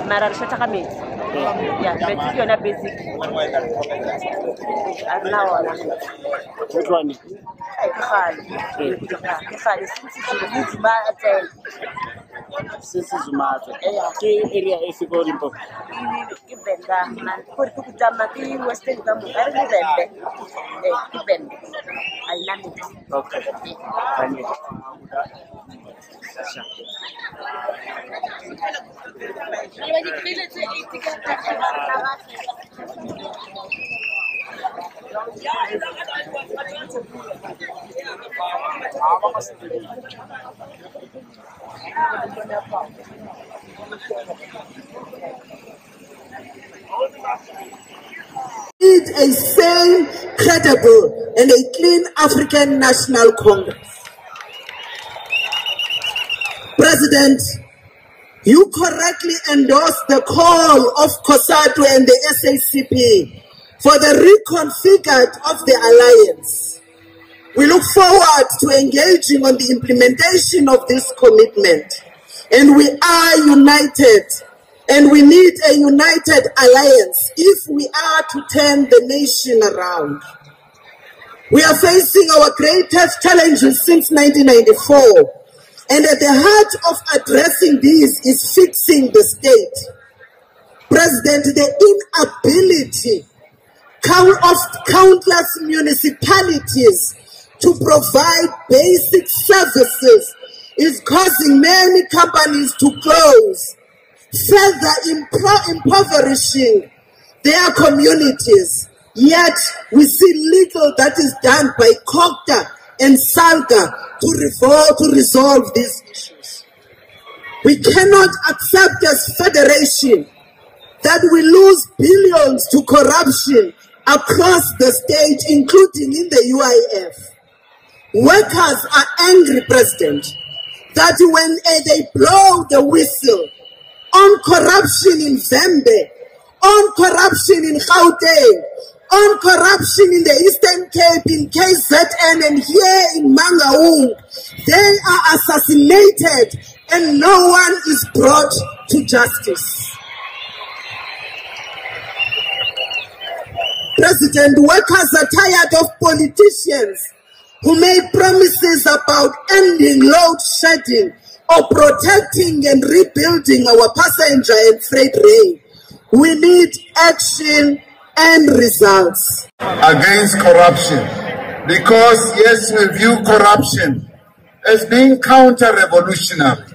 Mara shata kami. Yeah, basic yona basic. Arnaona. Which one? Kefali. Sisi Zumata. Ke area esiko limpo. Kivenda man kuri kukutama ki western kamu ari kivende. Kivende. Ainami. Okay. Thank you. Need a sane, credible, and a clean African National Congress. President, you correctly endorsed the call of COSATU and the SACP for the reconfigured of the alliance. We look forward to engaging on the implementation of this commitment. And we are united, and we need a united alliance if we are to turn the nation around. We are facing our greatest challenges since 1994. And at the heart of addressing these is fixing the state. President, the inability of countless municipalities to provide basic services is causing many companies to close, further impoverishing their communities. Yet we see little that is done by COGTA and SALGA to resolve these issues. We cannot accept as federation that we lose billions to corruption across the state, including in the UIF. Workers are angry, President, that when they blow the whistle on corruption in Zembe, on corruption in Gauteng, on corruption in the Eastern Cape, in KZN, and here in Mangaung, they are assassinated and no one is brought to justice. President, workers are tired of politicians who make promises about ending load shedding or protecting and rebuilding our passenger and freight rail. We need action and results against corruption, because yes, we view corruption as being counter-revolutionary.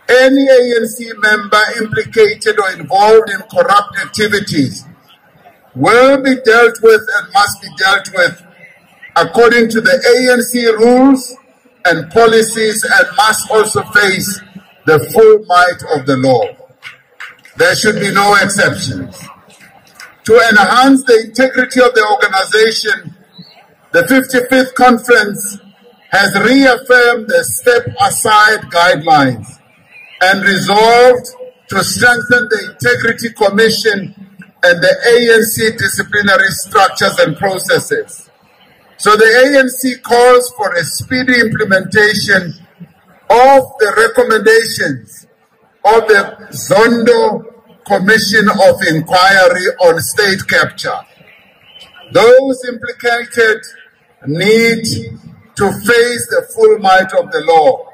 Any ANC member implicated or involved in corrupt activities will be dealt with and must be dealt with according to the ANC rules and policies, and must also face the full might of the law. There should be no exceptions. To enhance the integrity of the organization, the 55th Conference has reaffirmed the step-aside guidelines and resolved to strengthen the Integrity Commission and the ANC disciplinary structures and processes. So the ANC calls for a speedy implementation of the recommendations of the Zondo Commission of Inquiry on State Capture. Those implicated need to face the full might of the law,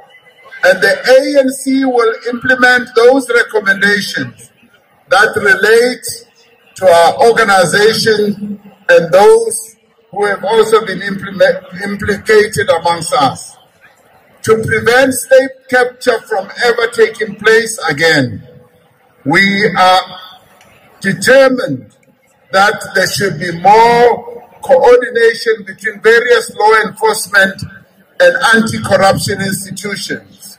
and the ANC will implement those recommendations that relate to our organization and those who have also been implicated amongst us. To prevent state capture from ever taking place again, we are determined that there should be more coordination between various law enforcement and anti-corruption institutions.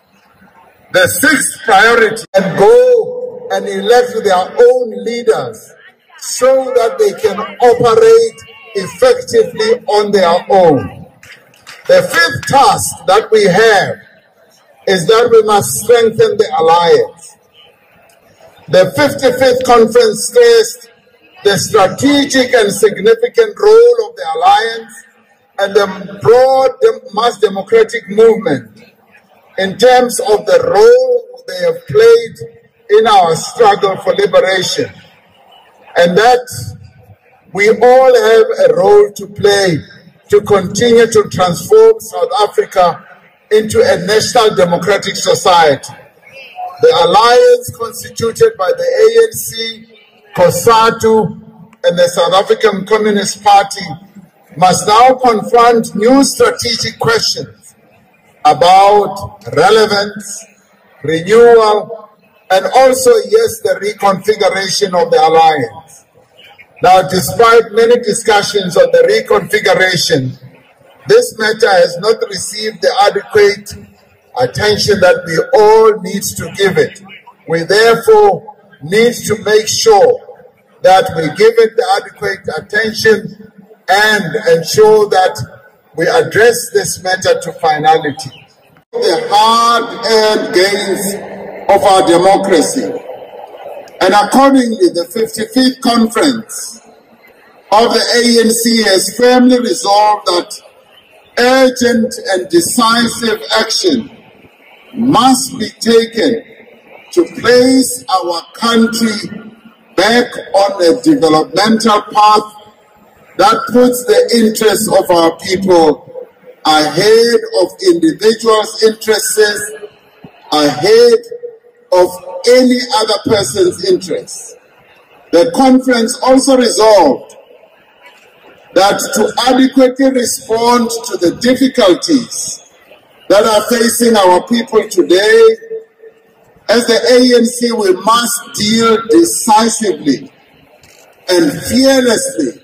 The sixth priority, and go and elect their own leaders so that they can operate effectively on their own. The fifth task that we have is that we must strengthen the alliance. The 55th Conference stressed the strategic and significant role of the alliance and the broad mass democratic movement in terms of the role they have played in our struggle for liberation, and that we all have a role to play to continue to transform South Africa into a national democratic society. The alliance constituted by the ANC, COSATU, and the South African Communist Party must now confront new strategic questions about relevance, renewal, and also, yes, the reconfiguration of the alliance. Now, despite many discussions on the reconfiguration, this matter has not received the adequate attention that we all need to give it. We therefore need to make sure that we give it the adequate attention and ensure that we address this matter to finality. The hard-earned gains of our democracy. And accordingly, the 55th Conference of the ANC has firmly resolved that urgent and decisive action must be taken to place our country back on a developmental path that puts the interests of our people ahead of individuals' interests, ahead of any other person's interests. The conference also resolved that to adequately respond to the difficulties that are facing our people today, as the ANC, we must deal decisively and fearlessly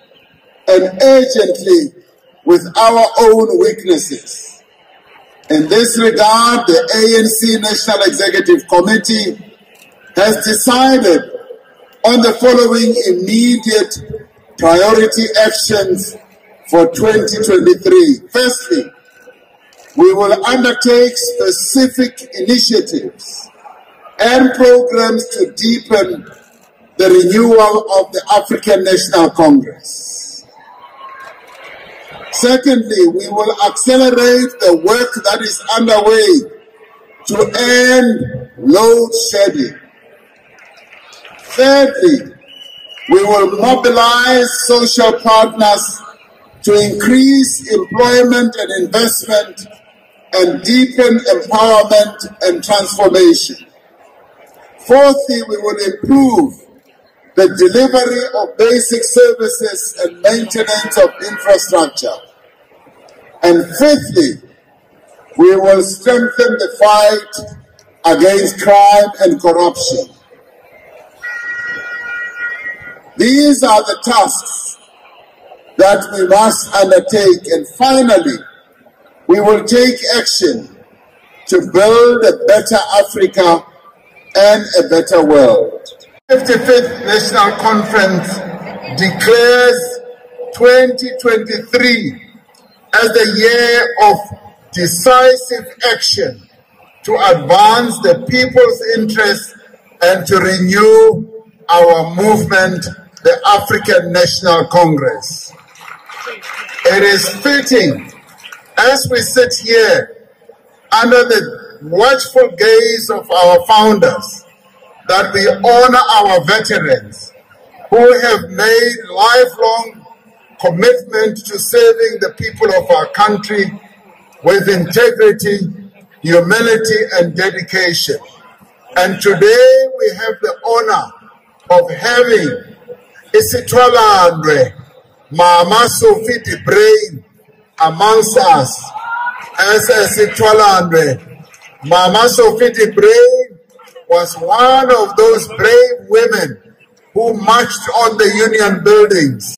and urgently with our own weaknesses. In this regard, the ANC National Executive Committee has decided on the following immediate priority actions for 2023. Firstly, we will undertake specific initiatives and programs to deepen the renewal of the African National Congress. Secondly, we will accelerate the work that is underway to end load shedding. Thirdly, we will mobilize social partners to increase employment and investment and deepen empowerment and transformation. Fourthly, we will improve the delivery of basic services and maintenance of infrastructure. And fifthly, We will strengthen the fight against crime and corruption. These are the tasks that we must undertake, and finally, we will take action to build a better Africa and a better world. The 55th National Conference declares 2023 as the year of decisive action to advance the people's interests and to renew our movement, the African National Congress. It is fitting, as we sit here under the watchful gaze of our founders, that we honor our veterans who have made lifelong commitment to serving the people of our country with integrity, humility, and dedication. And today we have the honor of having Isitwalandwe, Mama Sophie de Brain, amongst us. As Isitwalandwe, Mama Sophie de Brain was one of those brave women who marched on the Union buildings.